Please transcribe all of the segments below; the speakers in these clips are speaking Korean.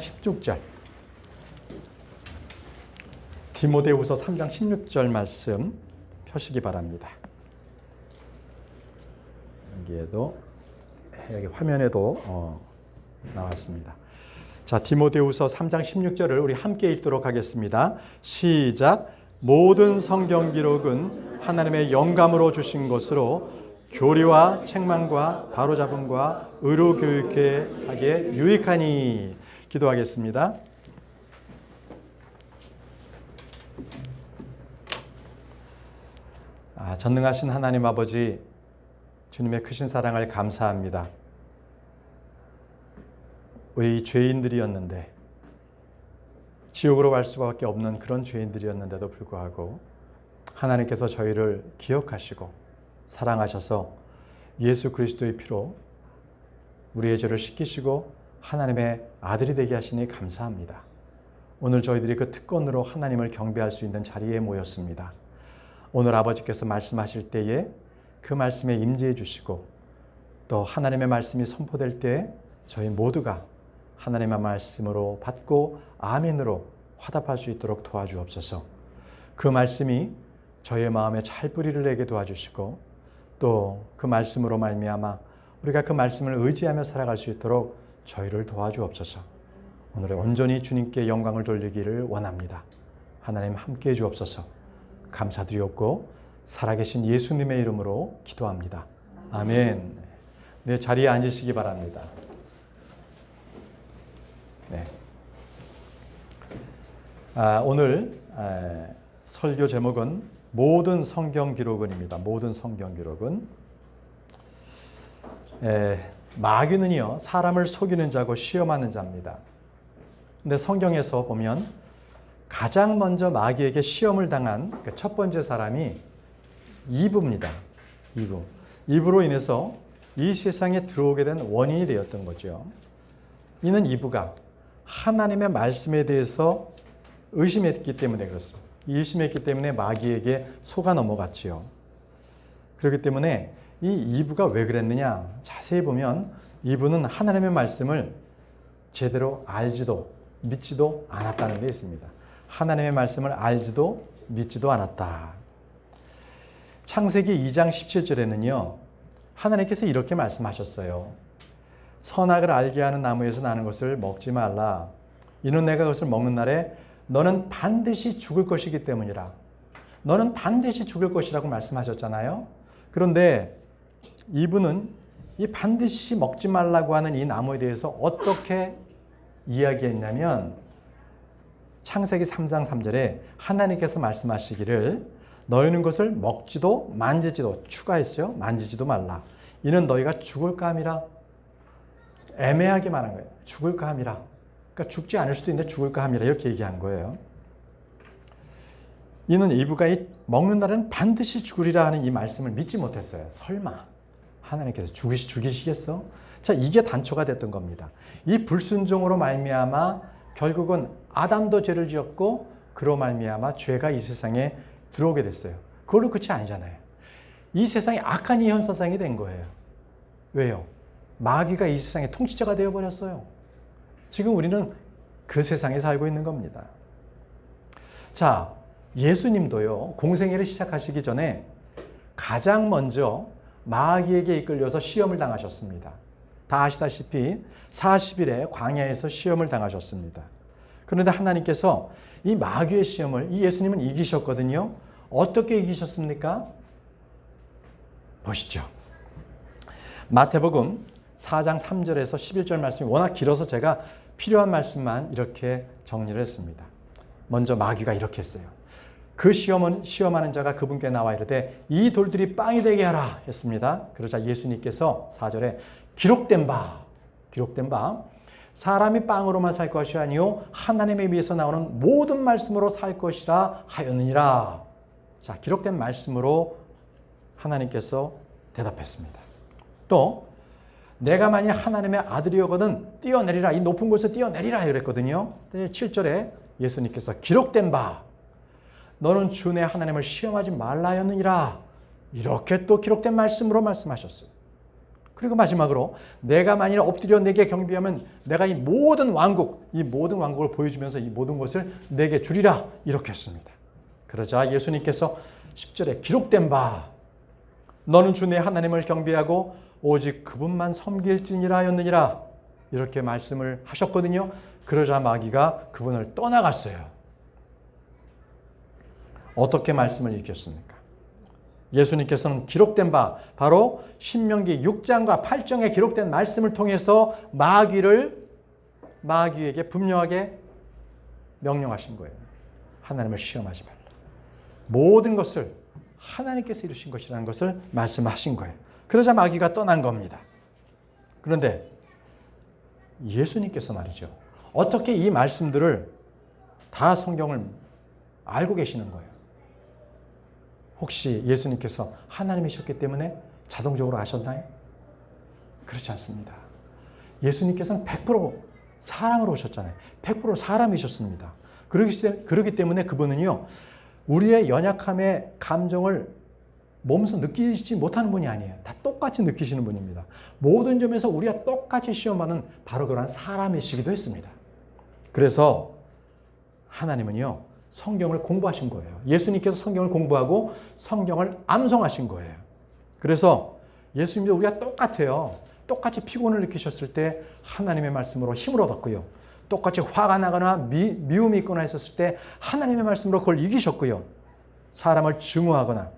16절. 디모데후서 3장 16절 말씀 펴시기 바랍니다. 여기 화면에도 나왔습니다. 자, 디모데후서 3장 16절을 우리 함께 읽도록 하겠습니다. 시작. 모든 성경 기록은 하나님의 영감으로 주신 것으로 교리와 책망과 바로잡음과 의로 교육하기에 유익하니. 기도하겠습니다. 전능하신 하나님 아버지, 주님의 크신 사랑을 감사합니다. 우리 죄인들이었는데, 지옥으로 갈 수밖에 없는 그런 죄인들이었는데도 불구하고 하나님께서 저희를 기억하시고 사랑하셔서 예수 그리스도의 피로 우리의 죄를 씻기시고 하나님의 아들이 되게 하시니 감사합니다. 오늘 저희들이 그 특권으로 하나님을 경배할 수 있는 자리에 모였습니다. 오늘 아버지께서 말씀하실 때에 그 말씀에 임재해 주시고 또 하나님의 말씀이 선포될 때 저희 모두가 하나님의 말씀으로 받고 아멘으로 화답할 수 있도록 도와주옵소서. 그 말씀이 저희의 마음에 잘 뿌리를 내게 도와주시고 또 그 말씀으로 말미암아 우리가 그 말씀을 의지하며 살아갈 수 있도록 저희를 도와주옵소서. 오늘 온전히 주님께 영광을 돌리기를 원합니다. 하나님 함께해 주옵소서. 감사드리옵고 살아계신 예수님의 이름으로 기도합니다. 아멘. 네, 자리에 앉으시기 바랍니다. 네. 오늘 설교 제목은 모든 성경 기록은입니다. 모든 성경 기록은. 마귀는요, 사람을 속이는 자고 시험하는 자입니다. 근데 성경에서 보면 가장 먼저 마귀에게 시험을 당한 첫 번째 사람이 이브입니다. 이브로 인해서 이 세상에 들어오게 된 원인이 되었던 거죠. 이는 이브가 하나님의 말씀에 대해서 의심했기 때문에 그렇습니다. 의심했기 때문에 마귀에게 속아 넘어갔지요. 그렇기 때문에 이 이브가 왜 그랬느냐? 자세히 보면 이브는 하나님의 말씀을 제대로 알지도 믿지도 않았다는 게 있습니다. 하나님의 말씀을 알지도 믿지도 않았다. 창세기 2장 17절에는요. 하나님께서 이렇게 말씀하셨어요. 선악을 알게 하는 나무에서 나는 것을 먹지 말라. 이는 내가 그것을 먹는 날에 너는 반드시 죽을 것이기 때문이라. 너는 반드시 죽을 것이라고 말씀하셨잖아요. 그런데 이분은 이 반드시 먹지 말라고 하는 이 나무에 대해서 어떻게 이야기했냐면 창세기 3장 3절에 하나님께서 말씀하시기를 너희는 것을 먹지도 만지지도 추가했어요. 만지지도 말라. 이는 너희가 죽을까 함이라. 애매하게 말한 거예요. 죽을까 함이라. 그러니까 죽지 않을 수도 있는데 죽을까 함이라 이렇게 얘기한 거예요. 이는 이브가 이 먹는 날에는 반드시 죽으리라 하는 이 말씀을 믿지 못했어요. 설마 하나님께서 죽이시겠어? 자, 이게 단초가 됐던 겁니다. 이 불순종으로 말미암아 결국은 아담도 죄를 지었고 그로 말미암아 죄가 이 세상에 들어오게 됐어요. 그걸로 끝이 아니잖아요. 이 세상이 악한 이 현상이 된 거예요. 왜요? 마귀가 이 세상의 통치자가 되어버렸어요. 지금 우리는 그 세상에 살고 있는 겁니다. 자, 예수님도요, 공생애를 시작하시기 전에 가장 먼저 마귀에게 이끌려서 시험을 당하셨습니다. 다 아시다시피 40일에 광야에서 시험을 당하셨습니다. 그런데 하나님께서 이 마귀의 시험을 이 예수님은 이기셨거든요. 어떻게 이기셨습니까? 보시죠. 마태복음 4장 3절에서 11절 말씀이 워낙 길어서 제가 필요한 말씀만 이렇게 정리를 했습니다. 먼저 마귀가 이렇게 했어요. 그 시험하는 자가 그분께 나와 이르되 이 돌들이 빵이 되게 하라 했습니다. 그러자 예수님께서 4절에 기록된 바 사람이 빵으로만 살 것이 아니요 하나님의 위에서 나오는 모든 말씀으로 살 것이라 하였느니라. 자, 기록된 말씀으로 하나님께서 대답했습니다. 또 내가 만약 하나님의 아들이거든 뛰어내리라. 이 높은 곳에 뛰어내리라 이랬거든요. 7절에 예수님께서 기록된 바 너는 주 내 하나님을 시험하지 말라 하였느니라. 이렇게 또 기록된 말씀으로 말씀하셨어요. 그리고 마지막으로 내가 만일 엎드려 내게 경배하면 내가 이 모든 왕국을 보여주면서 이 모든 것을 내게 주리라 이렇게 했습니다. 그러자 예수님께서 10절에 기록된 바 너는 주 내 하나님을 경배하고 오직 그분만 섬길지니라 하였느니라 이렇게 말씀을 하셨거든요. 그러자 마귀가 그분을 떠나갔어요. 어떻게 말씀을 읽겠습니까? 예수님께서는 기록된 바 바로 신명기 6장과 8장에 기록된 말씀을 통해서 마귀에게 분명하게 명령하신 거예요. 하나님을 시험하지 말라. 모든 것을 하나님께서 이루신 것이라는 것을 말씀하신 거예요. 그러자 마귀가 떠난 겁니다. 그런데 예수님께서 말이죠. 어떻게 이 말씀들을 다 성경을 알고 계시는 거예요? 혹시 예수님께서 하나님이셨기 때문에 자동적으로 아셨나요? 그렇지 않습니다. 예수님께서는 100% 사람으로 오셨잖아요. 100% 사람이셨습니다. 그렇기 때문에 그분은요, 우리의 연약함의 감정을 몸소 느끼지 못하는 분이 아니에요. 다 똑같이 느끼시는 분입니다. 모든 점에서 우리가 똑같이 시험하는 바로 그러한 사람이시기도 했습니다. 그래서 하나님은요, 성경을 공부하신 거예요. 예수님께서 성경을 공부하고 성경을 암송하신 거예요. 그래서 예수님도 우리가 똑같아요. 똑같이 피곤을 느끼셨을 때 하나님의 말씀으로 힘을 얻었고요. 똑같이 화가 나거나 미움이 있거나 했었을 때 하나님의 말씀으로 그걸 이기셨고요. 사람을 증오하거나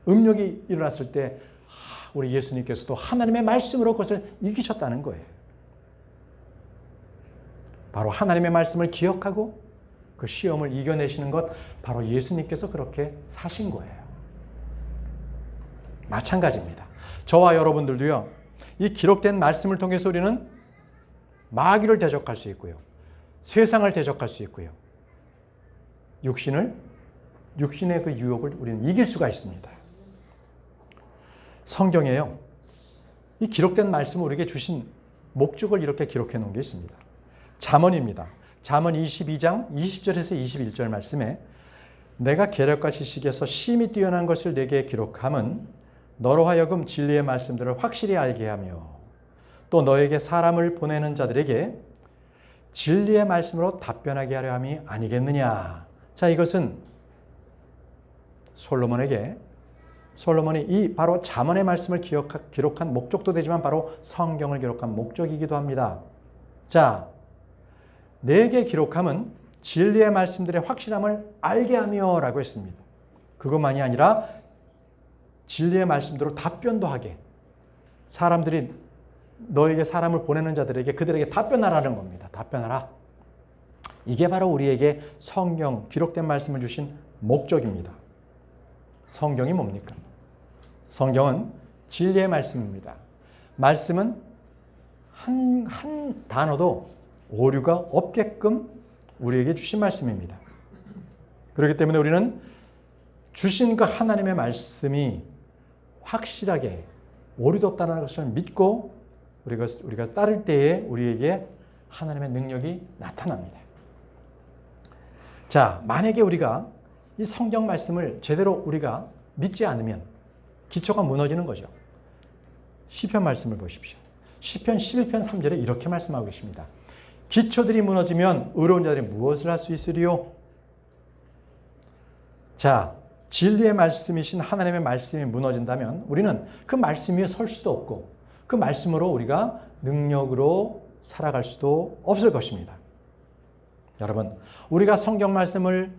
음욕이 일어났을 때 우리 예수님께서도 하나님의 말씀으로 그것을 이기셨다는 거예요. 바로 하나님의 말씀을 기억하고 그 시험을 이겨내시는 것 바로 예수님께서 그렇게 사신 거예요. 마찬가지입니다. 저와 여러분들도요. 이 기록된 말씀을 통해서 우리는 마귀를 대적할 수 있고요. 세상을 대적할 수 있고요. 육신의 그 유혹을 우리는 이길 수가 있습니다. 성경에요. 이 기록된 말씀을 우리에게 주신 목적을 이렇게 기록해 놓은 게 있습니다. 잠언입니다. 잠언 22장 20절에서 21절 말씀에 내가 계략과 지식에서 심히 뛰어난 것을 내게 기록함은 너로 하여금 진리의 말씀들을 확실히 알게 하며 또 너에게 사람을 보내는 자들에게 진리의 말씀으로 답변하게 하려 함이 아니겠느냐. 자, 이것은 솔로몬이 이 바로 잠언의 말씀을 기록한 목적도 되지만 바로 성경을 기록한 목적이기도 합니다. 자, 내게 기록함은 진리의 말씀들의 확실함을 알게 하며 라고 했습니다. 그것만이 아니라 진리의 말씀대로 답변도 하게 사람들이 너에게 사람을 보내는 자들에게 그들에게 답변하라는 겁니다. 답변하라. 이게 바로 우리에게 성경 기록된 말씀을 주신 목적입니다. 성경이 뭡니까? 성경은 진리의 말씀입니다. 말씀은 한 단어도 오류가 없게끔 우리에게 주신 말씀입니다. 그렇기 때문에 우리는 주신 그 하나님의 말씀이 확실하게 오류도 없다는 것을 믿고 우리가 따를 때에 우리에게 하나님의 능력이 나타납니다. 자, 만약에 우리가 이 성경 말씀을 제대로 우리가 믿지 않으면 기초가 무너지는 거죠. 시편 말씀을 보십시오. 시편 11편 3절에 이렇게 말씀하고 계십니다. 기초들이 무너지면 의로운 자들이 무엇을 할 수 있으리요? 자, 진리의 말씀이신 하나님의 말씀이 무너진다면 우리는 그 말씀 위에 설 수도 없고 그 말씀으로 우리가 능력으로 살아갈 수도 없을 것입니다. 여러분, 우리가 성경 말씀을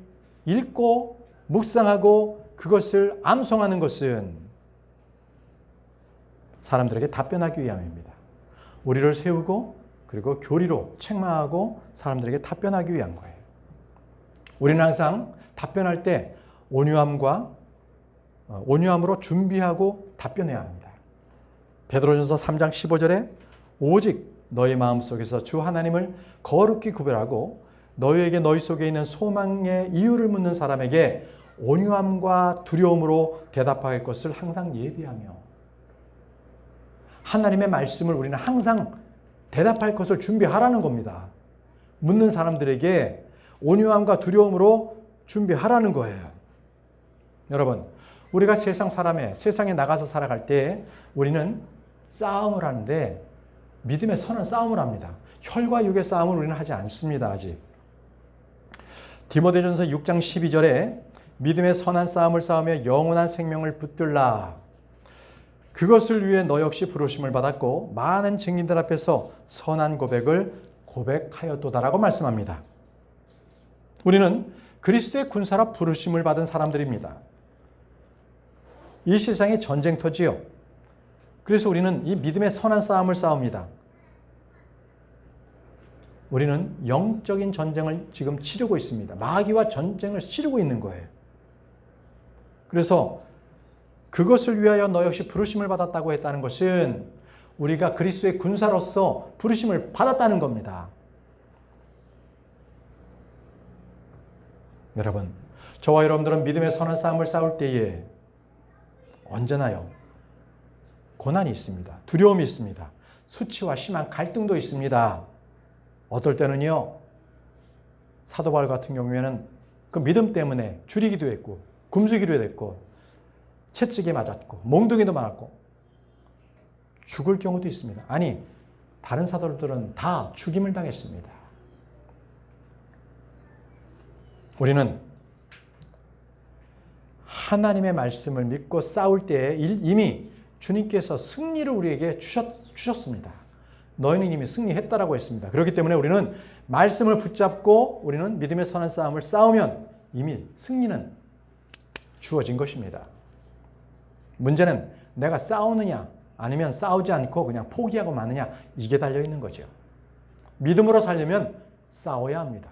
읽고 묵상하고 그것을 암송하는 것은 사람들에게 답변하기 위함입니다. 우리를 세우고 그리고 교리로 책망하고 사람들에게 답변하기 위한 거예요. 우리는 항상 답변할 때 온유함으로 준비하고 답변해야 합니다. 베드로전서 3장 15절에 오직 너희 마음속에서 주 하나님을 거룩히 구별하고 너희에게 너희 속에 있는 소망의 이유를 묻는 사람에게 온유함과 두려움으로 대답할 것을 항상 예비하며 하나님의 말씀을 우리는 항상 대답할 것을 준비하라는 겁니다. 묻는 사람들에게 온유함과 두려움으로 준비하라는 거예요. 여러분, 우리가 세상에 나가서 살아갈 때 우리는 싸움을 하는데 믿음의 선한 싸움을 합니다. 혈과 육의 싸움을 우리는 하지 않습니다. 아직. 디모데전서 6장 12절에 믿음의 선한 싸움을 싸우며 영원한 생명을 붙들라. 그것을 위해 너 역시 부르심을 받았고 많은 증인들 앞에서 선한 고백을 고백하였도다라고 말씀합니다. 우리는 그리스도의 군사라 부르심을 받은 사람들입니다. 이 세상이 전쟁터지요. 그래서 우리는 이 믿음의 선한 싸움을 싸웁니다. 우리는 영적인 전쟁을 지금 치르고 있습니다. 마귀와 전쟁을 치르고 있는 거예요. 그래서 그것을 위하여 너 역시 부르심을 받았다고 했다는 것은 우리가 그리스도의 군사로서 부르심을 받았다는 겁니다. 여러분, 저와 여러분들은 믿음의 선한 싸움을 싸울 때에 언제나요? 고난이 있습니다. 두려움이 있습니다. 수치와 심한 갈등도 있습니다. 어떨 때는요, 사도 바울 같은 경우에는 그 믿음 때문에 줄이기도 했고, 굶주기도 했고, 채찍에 맞았고, 몽둥이도 맞았고, 죽을 경우도 있습니다. 아니, 다른 사도들은 다 죽임을 당했습니다. 우리는 하나님의 말씀을 믿고 싸울 때에 이미 주님께서 승리를 우리에게 주셨습니다. 너희는 이미 승리했다라고 했습니다. 그렇기 때문에 우리는 말씀을 붙잡고 우리는 믿음의 선한 싸움을 싸우면 이미 승리는 주어진 것입니다. 문제는 내가 싸우느냐 아니면 싸우지 않고 그냥 포기하고 마느냐, 이게 달려있는 거죠. 믿음으로 살려면 싸워야 합니다.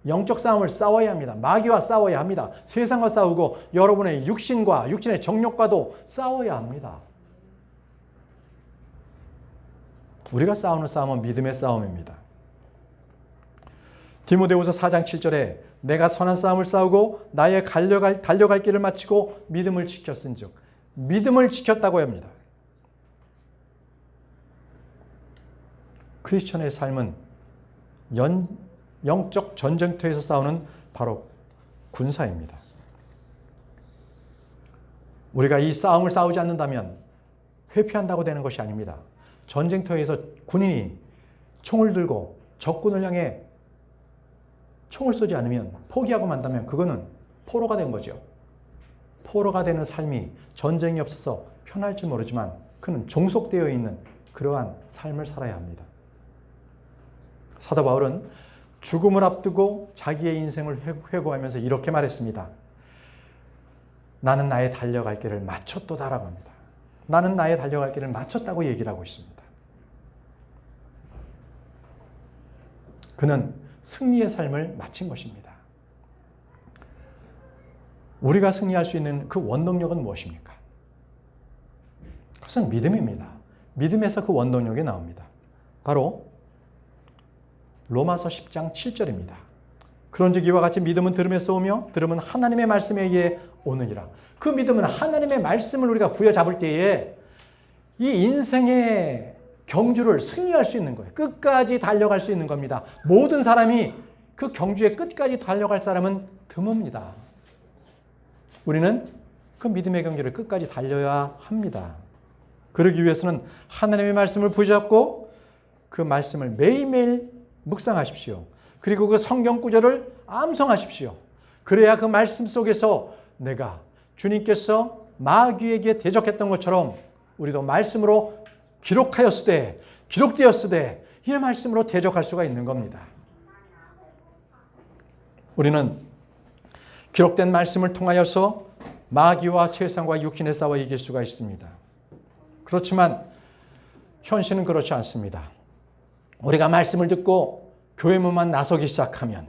영적 싸움을 싸워야 합니다. 마귀와 싸워야 합니다. 세상과 싸우고 여러분의 육신과 육신의 정욕과도 싸워야 합니다. 우리가 싸우는 싸움은 믿음의 싸움입니다. 디모데후서 4장 7절에 내가 선한 싸움을 싸우고 나의 달려갈 길을 마치고 믿음을 지켰은즉, 믿음을 지켰다고 합니다. 크리스천의 삶은 영적 전쟁터에서 싸우는 바로 군사입니다. 우리가 이 싸움을 싸우지 않는다면 회피한다고 되는 것이 아닙니다. 전쟁터에서 군인이 총을 들고 적군을 향해 총을 쏘지 않으면, 포기하고 만다면 그거는 포로가 된 거죠. 포로가 되는 삶이 전쟁이 없어서 편할지 모르지만 그는 종속되어 있는 그러한 삶을 살아야 합니다. 사도 바울은 죽음을 앞두고 자기의 인생을 회고하면서 이렇게 말했습니다. 나는 나의 달려갈 길을 마쳤도다라고 합니다. 나는 나의 달려갈 길을 마쳤다고 얘기를 하고 있습니다. 그는 승리의 삶을 마친 것입니다. 우리가 승리할 수 있는 그 원동력은 무엇입니까? 그것은 믿음입니다. 믿음에서 그 원동력이 나옵니다. 바로 로마서 10장 7절입니다. 그런즉 이와 같이 믿음은 들음에서 오며 들음은 하나님의 말씀에 의해 오느니라. 그 믿음은 하나님의 말씀을 우리가 부여잡을 때에 이 인생의 경주를 승리할 수 있는 거예요. 끝까지 달려갈 수 있는 겁니다. 모든 사람이 그 경주의 끝까지 달려갈 사람은 드뭅니다. 우리는 그 믿음의 경주를 끝까지 달려야 합니다. 그러기 위해서는 하나님의 말씀을 부여잡고 그 말씀을 매일매일 묵상하십시오. 그리고 그 성경 구절을 암송하십시오. 그래야 그 말씀 속에서 내가 주님께서 마귀에게 대적했던 것처럼 우리도 말씀으로 기록되었으되 이 말씀으로 대적할 수가 있는 겁니다. 우리는 기록된 말씀을 통하여서 마귀와 세상과 육신에 싸워 이길 수가 있습니다. 그렇지만 현실은 그렇지 않습니다. 우리가 말씀을 듣고 교회 문만 나서기 시작하면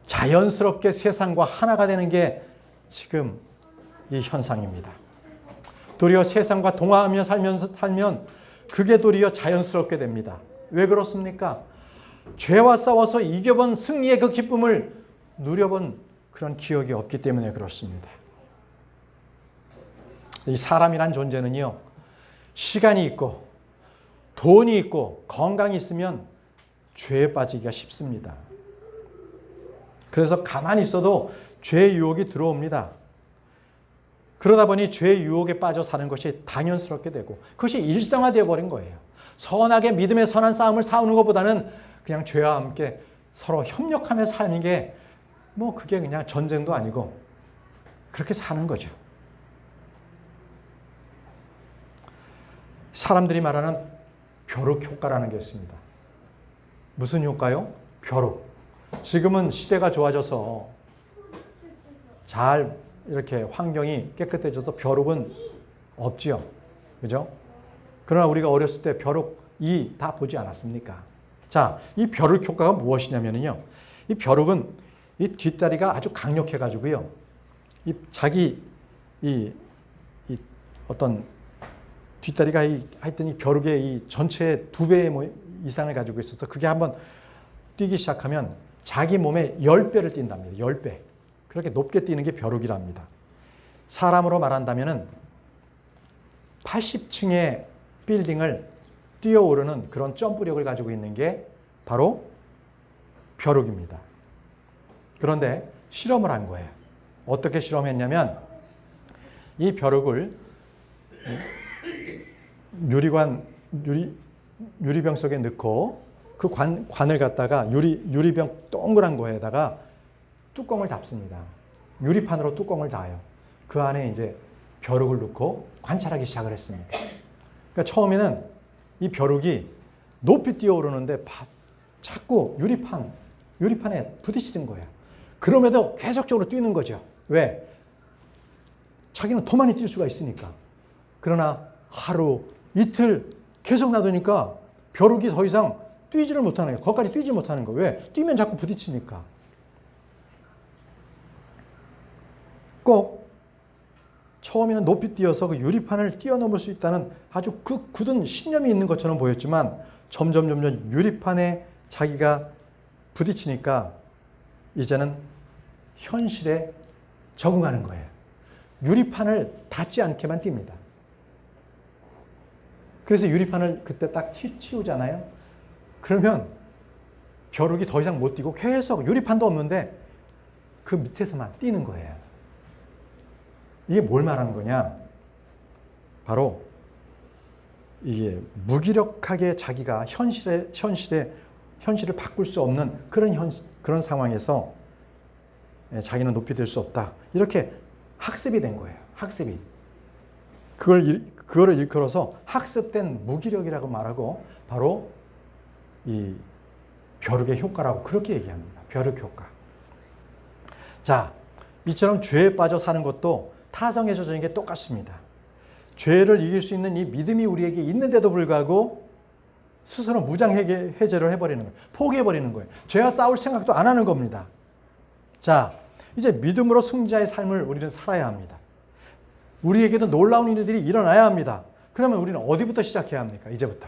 자연스럽게 세상과 하나가 되는 게 지금 이 현상입니다. 도리어 세상과 동화하며 살면 그게 도리어 자연스럽게 됩니다. 왜 그렇습니까? 죄와 싸워서 이겨본 승리의 그 기쁨을 누려본 그런 기억이 없기 때문에 그렇습니다. 이 사람이란 존재는요, 시간이 있고 돈이 있고 건강이 있으면 죄에 빠지기가 쉽습니다. 그래서 가만히 있어도 죄의 유혹이 들어옵니다. 그러다 보니 죄의 유혹에 빠져 사는 것이 당연스럽게 되고 그것이 일상화되어 버린 거예요. 선하게 믿음의 선한 싸움을 싸우는 것보다는 그냥 죄와 함께 서로 협력하면서 사는 게 뭐 그게 그냥 전쟁도 아니고 그렇게 사는 거죠. 사람들이 말하는 벼룩 효과라는 게 있습니다. 무슨 효과요? 벼룩. 지금은 시대가 좋아져서 잘 이렇게 환경이 깨끗해져서 벼룩은 없지요. 그죠? 그러나 우리가 어렸을 때 벼룩이 다 보지 않았습니까? 자, 이 벼룩 효과가 무엇이냐면요. 이 벼룩은 이 뒷다리가 아주 강력해가지고요. 이 어떤 뒷다리가 하여튼 이 벼룩의 이 전체의 2배 이상을 가지고 있어서 그게 한번 뛰기 시작하면 자기 몸에 10배를 뛴답니다. 10배. 그렇게 높게 뛰는 게 벼룩이랍니다. 사람으로 말한다면은 80층의 빌딩을 뛰어오르는 그런 점프력을 가지고 있는 게 바로 벼룩입니다. 그런데 실험을 한 거예요. 어떻게 실험했냐면 이 벼룩을 유리병 속에 넣고 그 관을 갖다가 유리병 동그란 거에다가 뚜껑을 닫습니다. 유리판으로 뚜껑을 닫아요. 그 안에 이제 벼룩을 넣고 관찰하기 시작을 했습니다. 그러니까 처음에는 이 벼룩이 높이 뛰어오르는데 자꾸 유리판에 부딪히는 거예요. 그럼에도 계속적으로 뛰는 거죠. 왜? 자기는 더 많이 뛸 수가 있으니까. 그러나 하루, 이틀 계속 놔두니까 벼룩이 더 이상 뛰지를 못하는 거예요. 거기까지 뛰지 못하는 거예요. 왜? 뛰면 자꾸 부딪히니까. 꼭 처음에는 높이 뛰어서 그 유리판을 뛰어넘을 수 있다는 아주 그 굳은 신념이 있는 것처럼 보였지만 점점 유리판에 자기가 부딪히니까 이제는 현실에 적응하는 거예요. 유리판을 닿지 않게만 뜁니다. 그래서 유리판을 그때 딱 치우잖아요. 그러면 벼룩이 더 이상 못 뛰고 계속 유리판도 없는데 그 밑에서만 뛰는 거예요. 이게 뭘 말하는 거냐? 바로 이게 무기력하게 자기가 현실을 바꿀 수 없는 그런 상황에서 자기는 높이 들 수 없다. 이렇게 학습이 된 거예요. 학습이. 그거를 일컬어서 학습된 무기력이라고 말하고 바로 이 벼룩의 효과라고 그렇게 얘기합니다. 벼룩 효과. 자, 이처럼 죄에 빠져 사는 것도 타성에 젖어있는 게 똑같습니다. 죄를 이길 수 있는 이 믿음이 우리에게 있는데도 불구하고 스스로 무장해제를 해버리는 거예요. 포기해버리는 거예요. 죄와 싸울 생각도 안 하는 겁니다. 자, 이제 믿음으로 승자의 삶을 우리는 살아야 합니다. 우리에게도 놀라운 일들이 일어나야 합니다. 그러면 우리는 어디부터 시작해야 합니까? 이제부터.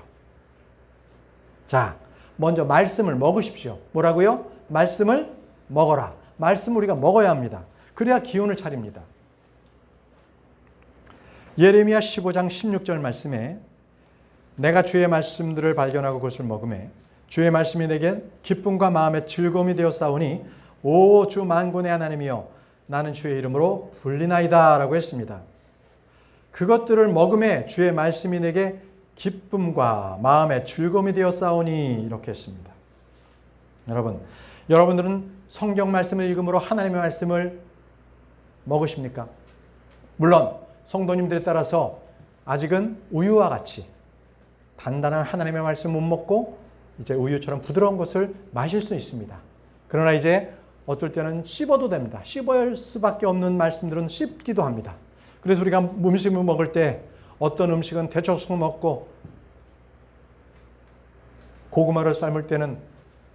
자, 먼저 말씀을 먹으십시오. 뭐라고요? 말씀을 먹어라. 말씀을 우리가 먹어야 합니다. 그래야 기운을 차립니다. 예레미야 15장 16절 말씀에 내가 주의 말씀들을 발견하고 그것을 먹음에 주의 말씀이 내게 기쁨과 마음의 즐거움이 되어 싸우니 오 주 만군의 하나님이여 나는 주의 이름으로 불리나이다 라고 했습니다. 그것들을 먹음에 주의 말씀이 내게 기쁨과 마음의 즐거움이 되어 싸우니 이렇게 했습니다. 여러분들은 성경 말씀을 읽음으로 하나님의 말씀을 먹으십니까? 물론 성도님들에 따라서 아직은 우유와 같이 단단한 하나님의 말씀 못 먹고 이제 우유처럼 부드러운 것을 마실 수 있습니다. 그러나 이제 어떨 때는 씹어도 됩니다. 씹을 수밖에 없는 말씀들은 씹기도 합니다. 그래서 우리가 음식을 먹을 때 어떤 음식은 데쳐서 먹고 고구마를 삶을 때는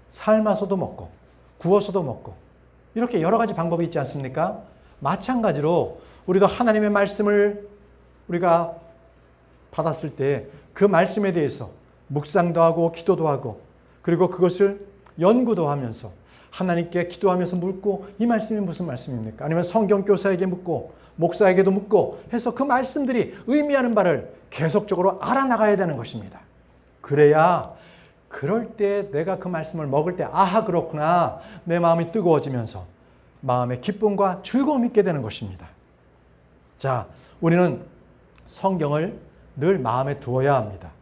삶아서도 먹고 구워서도 먹고 이렇게 여러 가지 방법이 있지 않습니까? 마찬가지로 우리도 하나님의 말씀을 우리가 받았을 때 그 말씀에 대해서 묵상도 하고 기도도 하고 그리고 그것을 연구도 하면서 하나님께 기도하면서 묻고 이 말씀이 무슨 말씀입니까? 아니면 성경교사에게 묻고 목사에게도 묻고 해서 그 말씀들이 의미하는 바를 계속적으로 알아나가야 되는 것입니다. 그래야 그럴 때 내가 그 말씀을 먹을 때 아하 그렇구나 내 마음이 뜨거워지면서 마음에 기쁨과 즐거움이 있게 되는 것입니다. 자, 우리는 성경을 늘 마음에 두어야 합니다.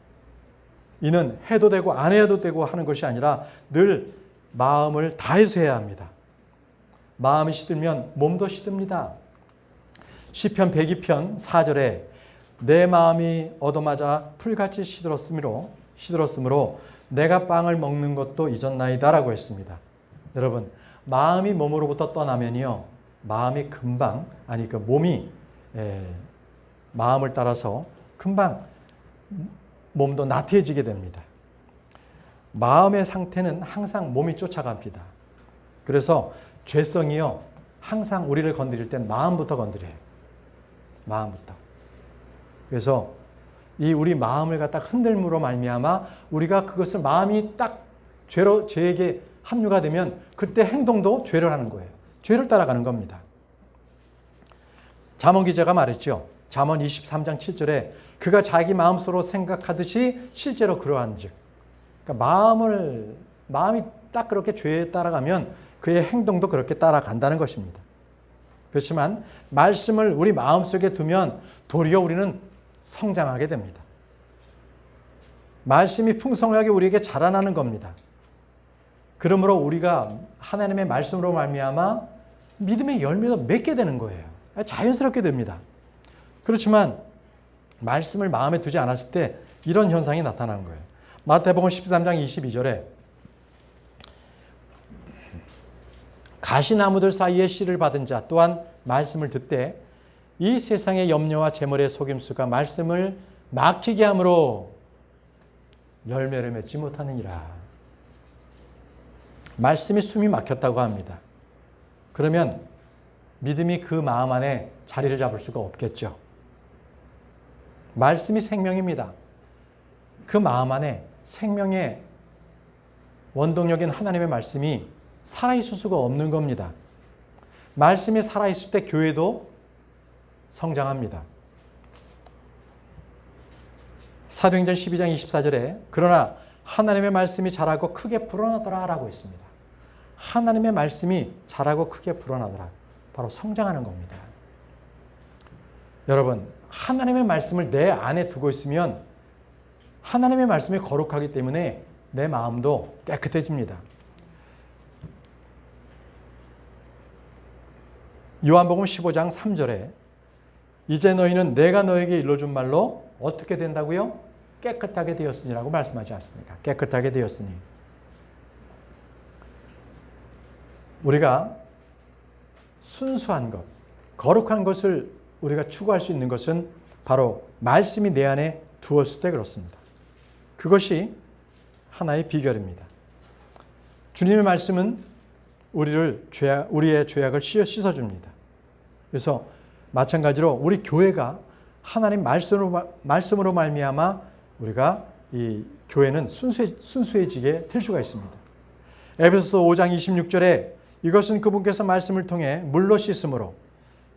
이는 해도 되고 안 해도 되고 하는 것이 아니라 늘 마음을 다해서 해야 합니다. 마음이 시들면 몸도 시듭니다. 시편 102편 4절에 내 마음이 얻어맞아 풀같이 시들었으므로 내가 빵을 먹는 것도 잊었나이다라고 했습니다. 여러분, 마음이 몸으로부터 떠나면요, 마음이 금방, 그 몸이 마음을 따라서 금방 몸도 나태해지게 됩니다. 마음의 상태는 항상 몸이 쫓아갑니다. 그래서 죄성이요, 항상 우리를 건드릴 땐 마음부터 건드려요. 마음부터. 그래서 이 우리 마음을 갖다 흔들므로 말미암아 우리가 그것을 마음이 딱 죄에게 합류가 되면 그때 행동도 죄를 하는 거예요. 죄를 따라가는 겁니다. 잠언 기자가 말했죠. 잠언 23장 7절에 그가 자기 마음속으로 생각하듯이 실제로 그러한즉. 그러니까 마음이 딱 그렇게 죄에 따라가면 그의 행동도 그렇게 따라간다는 것입니다. 그렇지만 말씀을 우리 마음속에 두면 도리어 우리는 성장하게 됩니다. 말씀이 풍성하게 우리에게 자라나는 겁니다. 그러므로 우리가 하나님의 말씀으로 말미암아 믿음의 열매도 맺게 되는 거예요. 자연스럽게 됩니다. 그렇지만 말씀을 마음에 두지 않았을 때 이런 현상이 나타나는 거예요. 마태복음 13장 22절에 가시나무들 사이에 씨를 받은 자 또한 말씀을 듣되 이 세상의 염려와 재물의 속임수가 말씀을 막히게 함으로 열매를 맺지 못하느니라. 말씀이 숨이 막혔다고 합니다. 그러면 믿음이 그 마음 안에 자리를 잡을 수가 없겠죠. 말씀이 생명입니다. 그 마음 안에 생명의 원동력인 하나님의 말씀이 살아있을 수가 없는 겁니다. 말씀이 살아있을 때 교회도 성장합니다. 사도행전 12장 24절에 그러나 하나님의 말씀이 자라고 크게 불어나더라 라고 있습니다. 하나님의 말씀이 자라고 크게 불어나더라. 바로 성장하는 겁니다. 여러분, 하나님의 말씀을 내 안에 두고 있으면 하나님의 말씀이 거룩하기 때문에 내 마음도 깨끗해집니다. 요한복음 15장 3절에 이제 너희는 내가 너에게 일러준 말로 어떻게 된다고요? 깨끗하게 되었으니라고 말씀하지 않습니까? 깨끗하게 되었으니. 우리가 순수한 것, 거룩한 것을 우리가 추구할 수 있는 것은 바로 말씀이 내 안에 두었을 때 그렇습니다. 그것이 하나의 비결입니다. 주님의 말씀은 우리의 죄악을 씻어줍니다. 그래서 마찬가지로 우리 교회가 하나님 말씀으로 말미암아 우리가 이 교회는 순수해지게 될 수가 있습니다. 에베소서 5장 26절에 이것은 그분께서 말씀을 통해 물로 씻음으로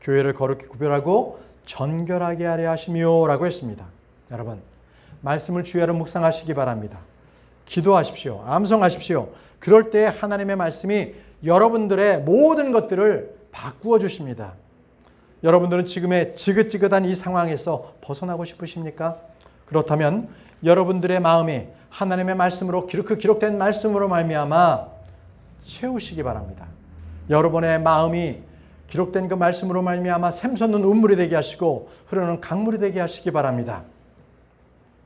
교회를 거룩히 구별하고 정결하게 하려 하시며 라고 했습니다. 여러분, 말씀을 주야로 묵상하시기 바랍니다. 기도하십시오. 암송하십시오. 그럴 때 하나님의 말씀이 여러분들의 모든 것들을 바꾸어 주십니다. 여러분들은 지금의 지긋지긋한 이 상황에서 벗어나고 싶으십니까? 그렇다면 여러분들의 마음이 하나님의 말씀으로 기록된 말씀으로 말미암아 채우시기 바랍니다. 여러분의 마음이 기록된 그 말씀으로 말미암아 샘솟는 운물이 되게 하시고 흐르는 강물이 되게 하시기 바랍니다.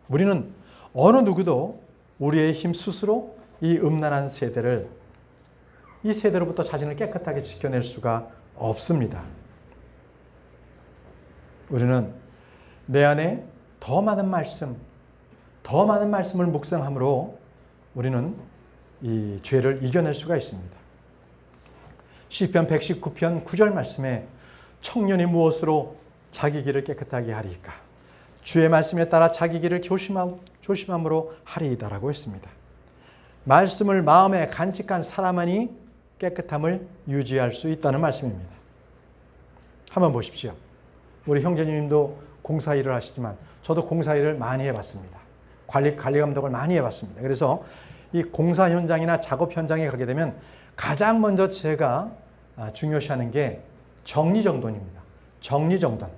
우리는 어느 누구도 우리의 힘 스스로 이 음란한 이 세대로부터 자신을 깨끗하게 지켜낼 수가 없습니다. 우리는 내 안에 더 많은 말씀을 묵상함으로 우리는 이 죄를 이겨낼 수가 있습니다. 시편 119편 9절 말씀에 청년이 무엇으로 자기 길을 깨끗하게 하리이까? 주의 말씀에 따라 자기 길을 조심함으로 하리이다라고 했습니다. 말씀을 마음에 간직한 사람만이 깨끗함을 유지할 수 있다는 말씀입니다. 한번 보십시오. 우리 형제님도 공사 일을 하시지만 저도 공사 일을 많이 해봤습니다. 관리 감독을 많이 해봤습니다. 그래서 이 공사 현장이나 작업 현장에 가게 되면 가장 먼저 제가 중요시하는 게 정리정돈입니다. 정리정돈.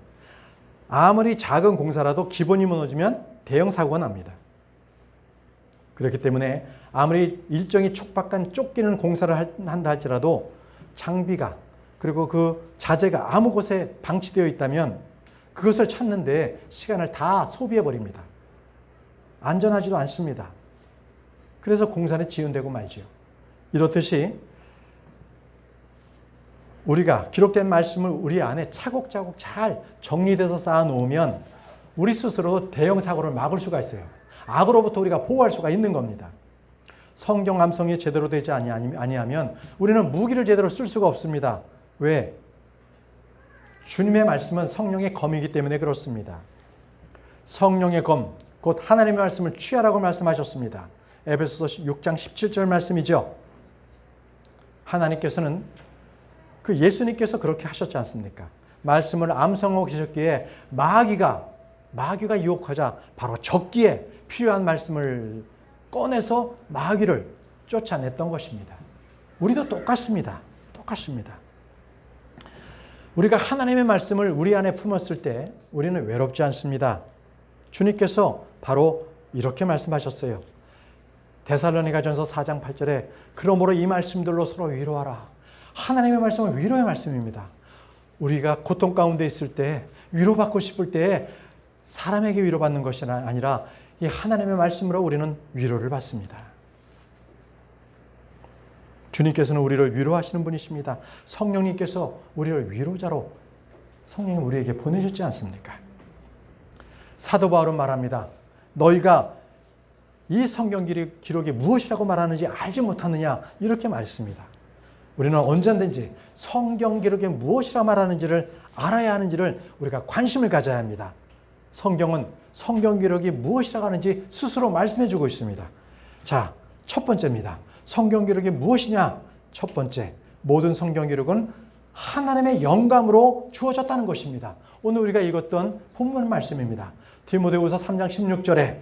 아무리 작은 공사라도 기본이 무너지면 대형 사고가 납니다. 그렇기 때문에 아무리 일정이 촉박한 쫓기는 공사를 한다 할지라도 장비가 그리고 그 자재가 아무 곳에 방치되어 있다면 그것을 찾는데 시간을 다 소비해 버립니다. 안전하지도 않습니다. 그래서 공사는 지연되고 말지요. 이렇듯이 우리가 기록된 말씀을 우리 안에 차곡차곡 잘 정리돼서 쌓아놓으면 우리 스스로 대형 사고를 막을 수가 있어요. 악으로부터 우리가 보호할 수가 있는 겁니다. 성경 암송이 제대로 되지 아니하면 우리는 무기를 제대로 쓸 수가 없습니다. 왜? 주님의 말씀은 성령의 검이기 때문에 그렇습니다. 성령의 검, 곧 하나님의 말씀을 취하라고 말씀하셨습니다. 에베소서 6장 17절 말씀이죠. 하나님께서는 예수님께서 그렇게 하셨지 않습니까? 말씀을 암송하고 계셨기에 마귀가 유혹하자 바로 적기에 필요한 말씀을 꺼내서 마귀를 쫓아냈던 것입니다. 우리도 똑같습니다. 우리가 하나님의 말씀을 우리 안에 품었을 때 우리는 외롭지 않습니다. 주님께서 바로 이렇게 말씀하셨어요. 데살로니가전서 4장 8절에 그러므로 이 말씀들로 서로 위로하라. 하나님의 말씀은 위로의 말씀입니다. 우리가 고통 가운데 있을 때 위로받고 싶을 때 사람에게 위로받는 것이 아니라 이 하나님의 말씀으로 우리는 위로를 받습니다. 주님께서는 우리를 위로하시는 분이십니다. 성령님께서 우리를 위로자로 성령님 우리에게 보내셨지 않습니까? 사도 바울은 말합니다. 너희가 이 성경 기록이 무엇이라고 말하는지 알지 못하느냐 이렇게 말했습니다. 우리는 언제든지 성경 기록이 무엇이라 말하는지를 알아야 하는지를 우리가 관심을 가져야 합니다. 성경은 성경 기록이 무엇이라고 하는지 스스로 말씀해 주고 있습니다. 자, 첫 번째입니다. 성경 기록이 무엇이냐? 첫 번째, 모든 성경 기록은 하나님의 영감으로 주어졌다는 것입니다. 오늘 우리가 읽었던 본문 말씀입니다. 디모데후서 3장 16절에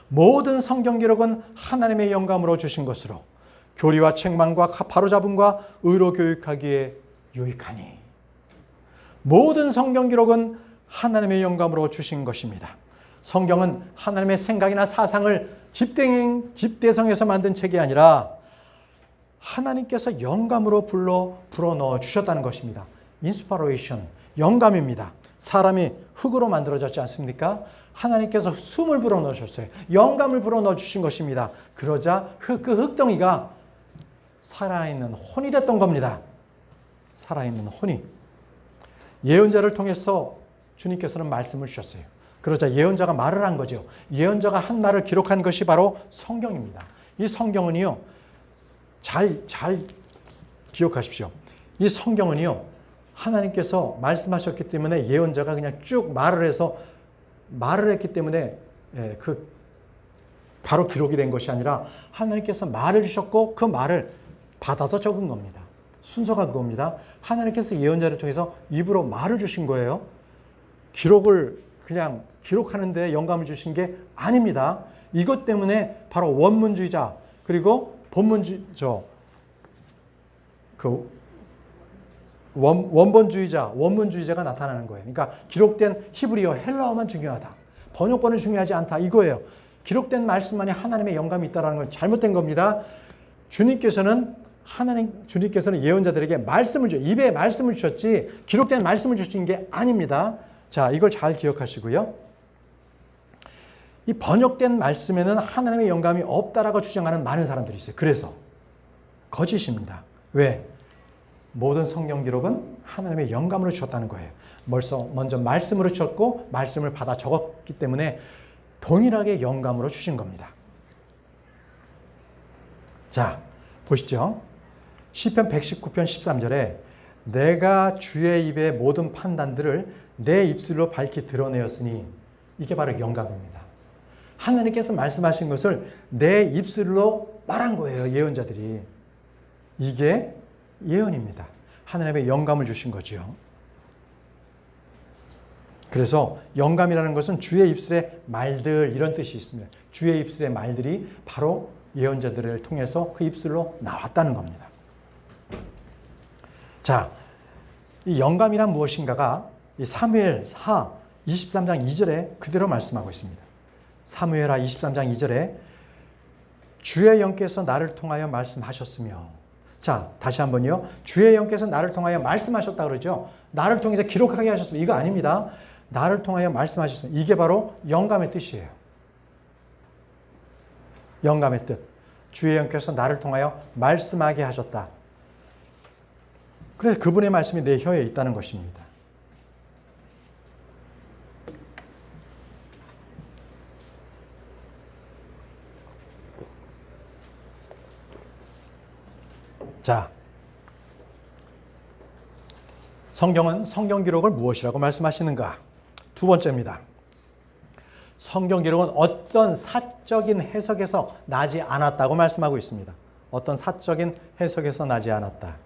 모든 성경 기록은 하나님의 영감으로 주신 것으로 교리와 책망과 바로잡음과 의로 교육하기에 유익하니. 모든 성경 기록은 하나님의 영감으로 주신 것입니다. 성경은 하나님의 생각이나 사상을 집대성해서 만든 책이 아니라 하나님께서 영감으로 불어넣어 주셨다는 것입니다. 인스파레이션, 영감입니다. 사람이 흙으로 만들어졌지 않습니까? 하나님께서 숨을 불어넣으셨어요. 영감을 불어넣어 주신 것입니다. 그러자 그 흙덩이가 살아있는 혼이 됐던 겁니다. 살아있는 혼이. 예언자를 통해서 주님께서는 말씀을 주셨어요. 그러자 예언자가 말을 한 거죠. 예언자가 한 말을 기록한 것이 바로 성경입니다. 이 성경은요, 잘 기억하십시오. 이 성경은요, 하나님께서 말씀하셨기 때문에 예언자가 그냥 쭉 말을 했기 때문에 바로 기록이 된 것이 아니라 하나님께서 말을 주셨고 그 말을 받아서 적은 겁니다. 순서가 그겁니다. 하나님께서 예언자를 통해서 입으로 말을 주신 거예요. 기록을 그냥 기록하는데 영감을 주신 게 아닙니다. 이것 때문에 바로 원문주의자 그리고 원문주의자가 나타나는 거예요. 그러니까 기록된 히브리어 헬라어만 중요하다. 번역본은 중요하지 않다. 이거예요. 기록된 말씀만이 하나님의 영감이 있다는 건 잘못된 겁니다. 주님께서는 예언자들에게 입에 말씀을 주셨지 기록된 말씀을 주신 게 아닙니다. 자, 이걸 잘 기억하시고요. 이 번역된 말씀에는 하나님의 영감이 없다라고 주장하는 많은 사람들이 있어요. 그래서 거짓입니다. 왜? 모든 성경 기록은 하나님의 영감으로 주셨다는 거예요. 먼저 말씀으로 주셨고 말씀을 받아 적었기 때문에 동일하게 영감으로 주신 겁니다. 자, 보시죠. 시편 119편 13절에 내가 주의 입의 모든 판단들을 내 입술로 밝히 드러내었으니 이게 바로 영감입니다. 하나님께서 말씀하신 것을 내 입술로 말한 거예요. 예언자들이. 이게 예언입니다. 하나님의 영감을 주신 거죠. 그래서 영감이라는 것은 주의 입술의 말들 이런 뜻이 있습니다. 주의 입술의 말들이 바로 예언자들을 통해서 그 입술로 나왔다는 겁니다. 자, 이 영감이란 무엇인가가 이 사무엘하 23장 2절에 그대로 말씀하고 있습니다. 사무엘하 23장 2절에 주의 영께서 나를 통하여 말씀하셨으며, 자, 다시 한번요. 주의 영께서 나를 통하여 말씀하셨다 그러죠. 나를 통해서 기록하게 하셨으면, 이거 아닙니다. 나를 통하여 말씀하셨으면, 이게 바로 영감의 뜻이에요. 영감의 뜻. 주의 영께서 나를 통하여 말씀하게 하셨다. 그래서 그분의 말씀이 내 혀에 있다는 것입니다. 자, 성경은 성경 기록을 무엇이라고 말씀하시는가? 두 번째입니다. 성경 기록은 어떤 사적인 해석에서 나지 않았다고 말씀하고 있습니다. 어떤 사적인 해석에서 나지 않았다.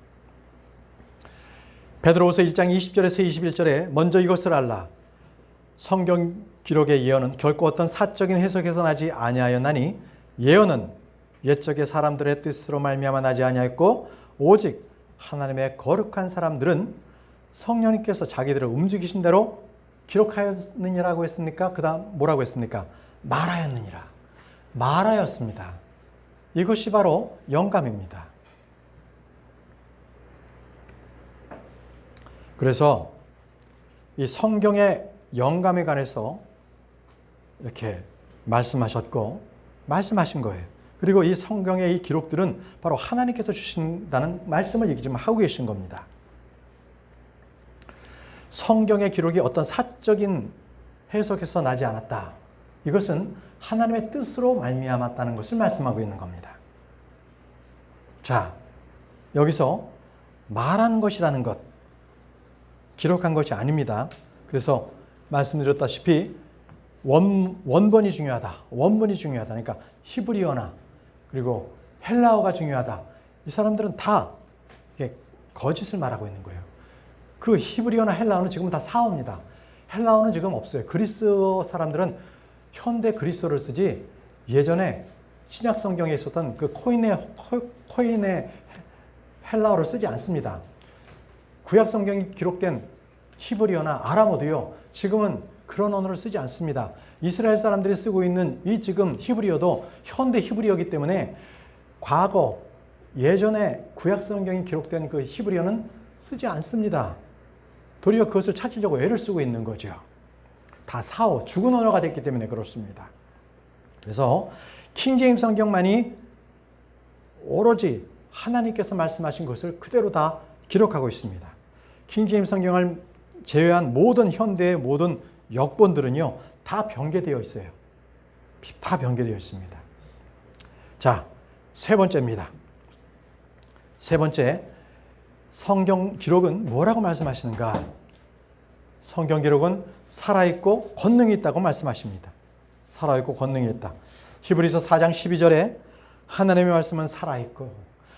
베드로후서 1장 20절에서 21절에 먼저 이것을 알라. 성경 기록의 예언은 결코 어떤 사적인 해석에서 나지 아니하였나니 예언은 옛적의 사람들의 뜻으로 말미암아 나지 아니하였고 오직 하나님의 거룩한 사람들은 성령님께서 자기들을 움직이신 대로 기록하였느니라고 했습니까? 그 다음 뭐라고 했습니까? 말하였느니라. 말하였습니다. 이것이 바로 영감입니다. 그래서 이 성경의 영감에 관해서 이렇게 말씀하셨고 말씀하신 거예요. 그리고 이 성경의 이 기록들은 바로 하나님께서 주신다는 말씀을 지금 하고 계신 겁니다. 성경의 기록이 어떤 사적인 해석에서 나지 않았다. 이것은 하나님의 뜻으로 말미암았다는 것을 말씀하고 있는 겁니다. 자, 여기서 말한 것이라는 것, 기록한 것이 아닙니다. 그래서 말씀드렸다시피 원본이 중요하다. 원문이 중요하다. 그러니까 히브리어나 그리고 헬라어가 중요하다. 이 사람들은 다 이게 거짓을 말하고 있는 거예요. 그 히브리어나 헬라어는 지금 다 사어입니다. 헬라어는 지금 없어요. 그리스어 사람들은 현대 그리스어를 쓰지 예전에 신약 성경에 있었던 그 코인의 헬라어를 쓰지 않습니다. 구약 성경이 기록된 히브리어나 아람어도요. 지금은 그런 언어를 쓰지 않습니다. 이스라엘 사람들이 쓰고 있는 이 지금 히브리어도 현대 히브리어이기 때문에 과거 예전에 구약 성경이 기록된 그 히브리어는 쓰지 않습니다. 도리어 그것을 찾으려고 애를 쓰고 있는 거죠. 다 사어, 죽은 언어가 됐기 때문에 그렇습니다. 그래서 킹제임스 성경만이 오로지 하나님께서 말씀하신 것을 그대로 다 기록하고 있습니다. 킹제임스 성경을 제외한 모든 현대의 모든 역본들은요, 다 변개되어 있어요. 다 변개되어 있습니다. 자, 세 번째입니다. 세 번째, 성경 기록은 뭐라고 말씀하시는가? 성경 기록은 살아있고 권능이 있다고 말씀하십니다. 살아있고 권능이 있다. 히브리서 4장 12절에 하나님의 말씀은 살아있고,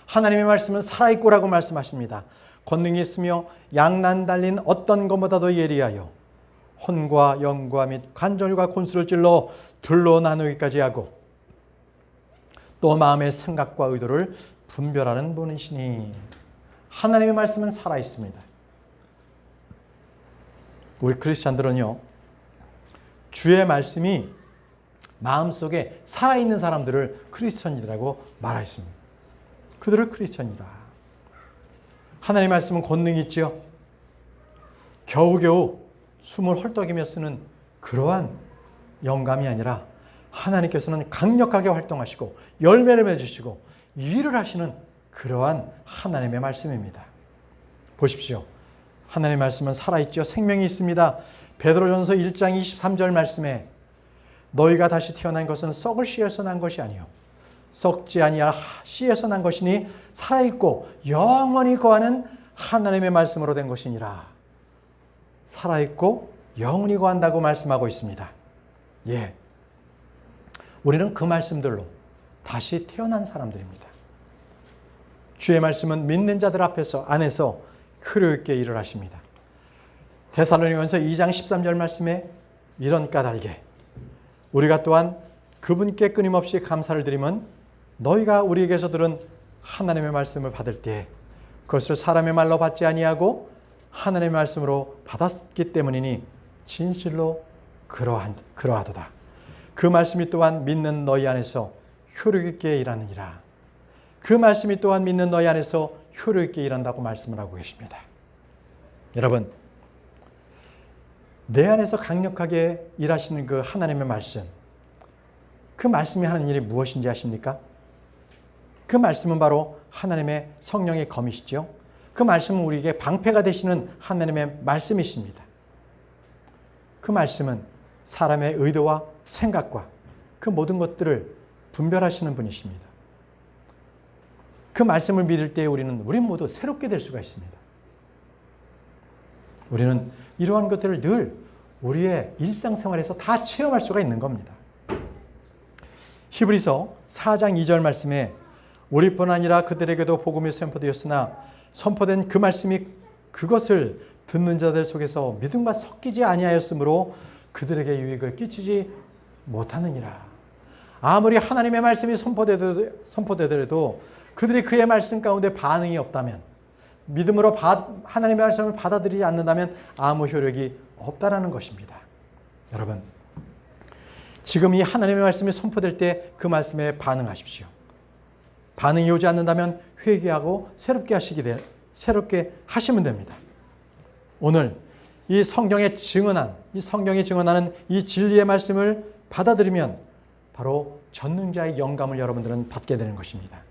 하나님의 말씀은 살아있고라고 말씀하십니다. 권능이 있으며 양난 달린 어떤 것보다도 예리하여 혼과 영과 및 관절과 골수를 찔러 둘로 나누기까지 하고 또 마음의 생각과 의도를 분별하는 분이시니. 하나님의 말씀은 살아있습니다. 우리 크리스찬들은요, 주의 말씀이 마음속에 살아있는 사람들을 크리스찬이라고 말하였습니다. 그들을 크리스찬이라. 하나님의 말씀은 권능이 있죠. 겨우겨우 숨을 헐떡이며 쓰는 그러한 영감이 아니라 하나님께서는 강력하게 활동하시고 열매를 맺으시고 일을 하시는 그러한 하나님의 말씀입니다. 보십시오. 하나님의 말씀은 살아있죠. 생명이 있습니다. 베드로전서 1장 23절 말씀에 너희가 다시 태어난 것은 썩을 씨에서 난 것이 아니요 썩지 아니할 씨에서 난 것이니 살아있고 영원히 거하는 하나님의 말씀으로 된 것이니라. 살아있고 영원히 거한다고 말씀하고 있습니다. 예, 우리는 그 말씀들로 다시 태어난 사람들입니다. 주의 말씀은 믿는 자들 안에서 효력있게 일을 하십니다. 데살로니가전서 2장 13절 말씀에 이런 까닭에 우리가 또한 그분께 끊임없이 감사를 드리면 너희가 우리에게서 들은 하나님의 말씀을 받을 때 그것을 사람의 말로 받지 아니하고 하나님의 말씀으로 받았기 때문이니 진실로 그러하도다. 그 말씀이 또한 믿는 너희 안에서 효력 있게 일하느니라. 그 말씀이 또한 믿는 너희 안에서 효력 있게 일한다고 말씀을 하고 계십니다. 여러분, 내 안에서 강력하게 일하시는 그 하나님의 말씀, 그 말씀이 하는 일이 무엇인지 아십니까? 그 말씀은 바로 하나님의 성령의 검이시죠. 그 말씀은 우리에게 방패가 되시는 하나님의 말씀이십니다. 그 말씀은 사람의 의도와 생각과 그 모든 것들을 분별하시는 분이십니다. 그 말씀을 믿을 때 우리 모두 새롭게 될 수가 있습니다. 우리는 이러한 것들을 늘 우리의 일상생활에서 다 체험할 수가 있는 겁니다. 히브리서 4장 2절 말씀에 우리뿐 아니라 그들에게도 복음이 선포되었으나 선포된 그 말씀이 그것을 듣는 자들 속에서 믿음과 섞이지 아니하였으므로 그들에게 유익을 끼치지 못하느니라. 아무리 하나님의 말씀이 선포되더라도 그들이 그의 말씀 가운데 반응이 없다면, 믿음으로 하나님의 말씀을 받아들이지 않는다면 아무 효력이 없다라는 것입니다. 여러분, 지금 이 하나님의 말씀이 선포될 때 그 말씀에 반응하십시오. 반응이 오지 않는다면 회개하고 새롭게 하시면 됩니다. 오늘 이 성경이 증언하는 이 진리의 말씀을 받아들이면 바로 전능자의 영감을 여러분들은 받게 되는 것입니다.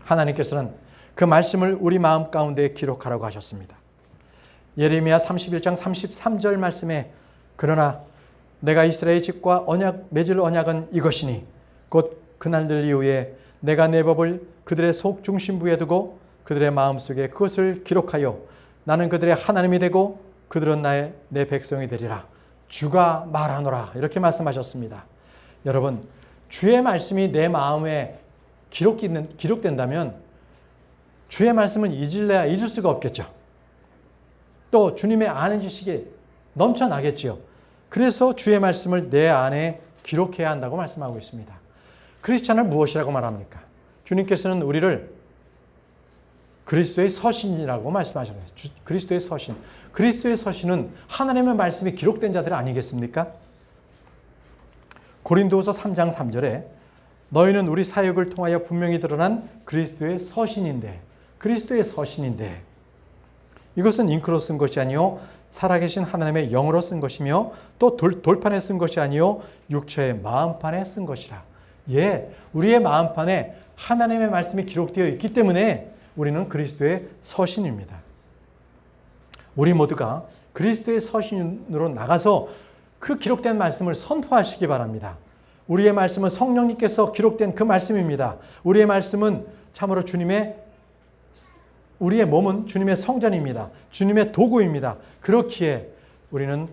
하나님께서는 그 말씀을 우리 마음 가운데 기록하라고 하셨습니다. 예레미야 31장 33절 말씀에 그러나 내가 이스라엘 집과 맺을 언약은 이것이니 곧 그날들 이후에 내가 내 법을 그들의 속 중심부에 두고 그들의 마음속에 그것을 기록하여 나는 그들의 하나님이 되고 그들은 내 백성이 되리라. 주가 말하노라. 이렇게 말씀하셨습니다. 여러분, 주의 말씀이 내 마음에 기록된다면 주의 말씀은 잊을 수가 없겠죠. 또 주님의 아는 지식이 넘쳐나겠지요. 그래서 주의 말씀을 내 안에 기록해야 한다고 말씀하고 있습니다. 크리스찬은 무엇이라고 말합니까? 주님께서는 우리를 그리스도의 서신이라고 말씀하셨어요. 그리스도의 서신. 그리스도의 서신은 하나님의 말씀이 기록된 자들 아니겠습니까? 고린도후서 3장 3절에 너희는 우리 사역을 통하여 분명히 드러난 그리스도의 서신인데 이것은 잉크로 쓴 것이 아니요 살아계신 하나님의 영으로 쓴 것이며 또 돌판에 쓴 것이 아니요 육체의 마음판에 쓴 것이라. 예, 우리의 마음판에 하나님의 말씀이 기록되어 있기 때문에 우리는 그리스도의 서신입니다. 우리 모두가 그리스도의 서신으로 나가서 그 기록된 말씀을 선포하시기 바랍니다. 우리의 말씀은 성령님께서 기록된 그 말씀입니다. 우리의 말씀은 참으로 우리의 몸은 주님의 성전입니다. 주님의 도구입니다. 그렇기에 우리는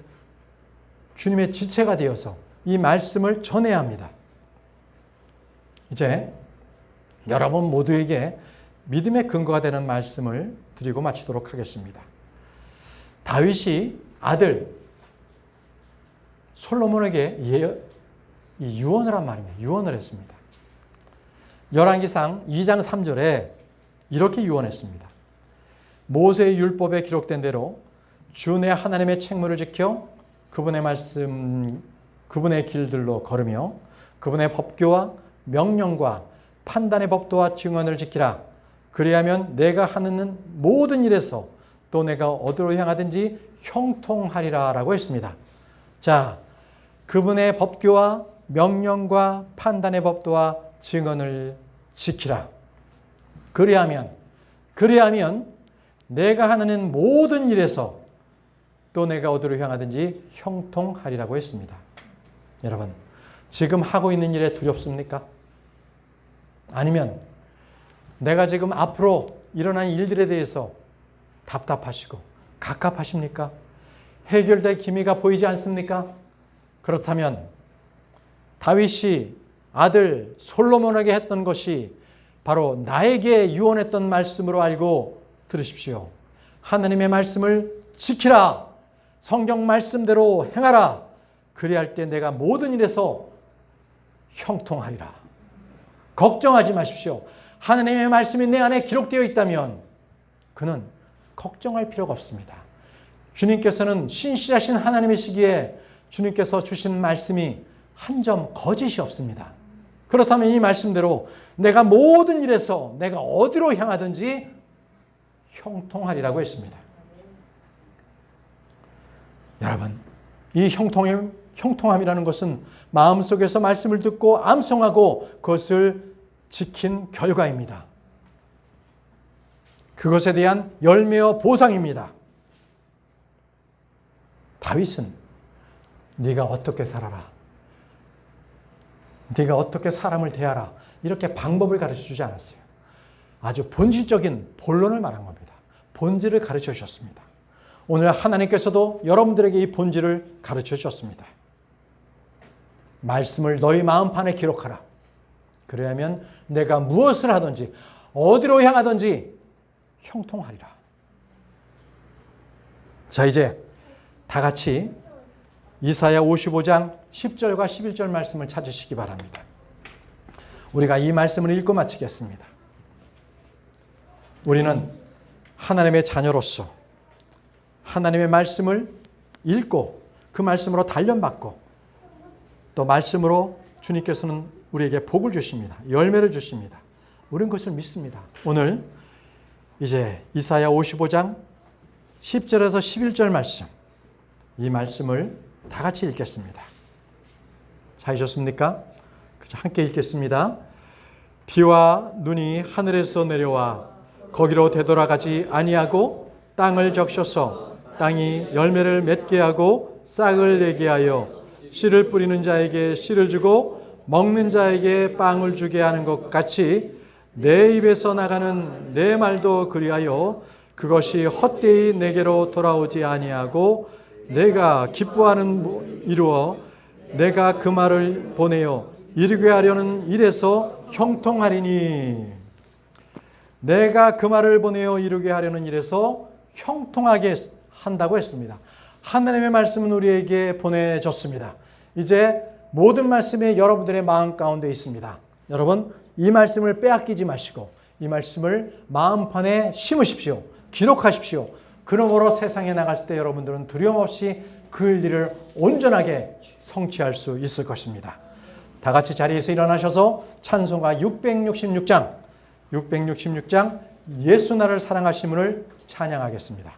주님의 지체가 되어서 이 말씀을 전해야 합니다. 이제 여러분 모두에게 믿음의 근거가 되는 말씀을 드리고 마치도록 하겠습니다. 다윗이 아들 솔로몬에게 유언을 한 말입니다. 유언을 했습니다. 열왕기상 2장 3절에 이렇게 유언했습니다. 모세의 율법에 기록된 대로 주 내 하나님의 책무를 지켜 그분의 말씀, 그분의 길들로 걸으며 그분의 법규와 명령과 판단의 법도와 증언을 지키라. 그리하면 내가 하는 모든 일에서 또 내가 어디로 향하든지 형통하리라 라고 했습니다. 자, 그분의 법규와 명령과 판단의 법도와 증언을 지키라. 그리하면 내가 하는 모든 일에서 또 내가 어디로 향하든지 형통하리라고 했습니다. 여러분, 지금 하고 있는 일에 두렵습니까? 아니면 내가 지금 앞으로 일어날 일들에 대해서 답답하시고 갑갑하십니까? 해결될 기미가 보이지 않습니까? 그렇다면 다윗이 아들 솔로몬에게 했던 것이 바로 나에게 유언했던 말씀으로 알고 들으십시오. 하나님의 말씀을 지키라. 성경 말씀대로 행하라. 그리할 때 내가 모든 일에서 형통하리라. 걱정하지 마십시오. 하나님의 말씀이 내 안에 기록되어 있다면 그는 걱정할 필요가 없습니다. 주님께서는 신실하신 하나님이시기에 주님께서 주신 말씀이 한 점 거짓이 없습니다. 그렇다면 이 말씀대로 내가 모든 일에서 내가 어디로 향하든지 형통하리라고 했습니다. 여러분, 이 형통함이라는 것은 마음속에서 말씀을 듣고 암송하고 그것을 지킨 결과입니다. 그것에 대한 열매와 보상입니다. 다윗은 네가 어떻게 살아라, 네가 어떻게 사람을 대하라, 이렇게 방법을 가르쳐 주지 않았어요. 아주 본질적인 본론을 말한 겁니다. 본질을 가르쳐 주셨습니다. 오늘 하나님께서도 여러분들에게 이 본질을 가르쳐 주셨습니다. 말씀을 너희 마음판에 기록하라. 그래야면 내가 무엇을 하든지 어디로 향하든지 형통하리라. 자, 이제 다 같이 이사야 55장 10절과 11절 말씀을 찾으시기 바랍니다. 우리가 이 말씀을 읽고 마치겠습니다. 우리는 하나님의 자녀로서 하나님의 말씀을 읽고 그 말씀으로 단련받고 또 말씀으로 주님께서는 우리에게 복을 주십니다. 열매를 주십니다. 우리는 그것을 믿습니다. 오늘 이제 이사야 55장 10절에서 11절 말씀, 이 말씀을 다 같이 읽겠습니다. 찾으셨습니까? 함께 읽겠습니다. 비와 눈이 하늘에서 내려와 거기로 되돌아가지 아니하고 땅을 적셔서 땅이 열매를 맺게 하고 싹을 내게 하여 씨를 뿌리는 자에게 씨를 주고 먹는 자에게 빵을 주게 하는 것 같이 내 입에서 나가는 내 말도 그리하여 그것이 헛되이 내게로 돌아오지 아니하고 내가 기뻐하는 이루어 내가 그 말을 보내어 이루게 하려는 일에서 형통하리니. 내가 그 말을 보내어 이루게 하려는 일에서 형통하게 한다고 했습니다. 하나님의 말씀은 우리에게 보내졌습니다. 이제 모든 말씀이 여러분들의 마음 가운데 있습니다. 여러분, 이 말씀을 빼앗기지 마시고 이 말씀을 마음판에 심으십시오. 기록하십시오. 그러므로 세상에 나갔을 때 여러분들은 두려움 없이 그 일을 온전하게 성취할 수 있을 것입니다. 다 같이 자리에서 일어나셔서 찬송가 666장 예수 나를 사랑하심을 찬양하겠습니다.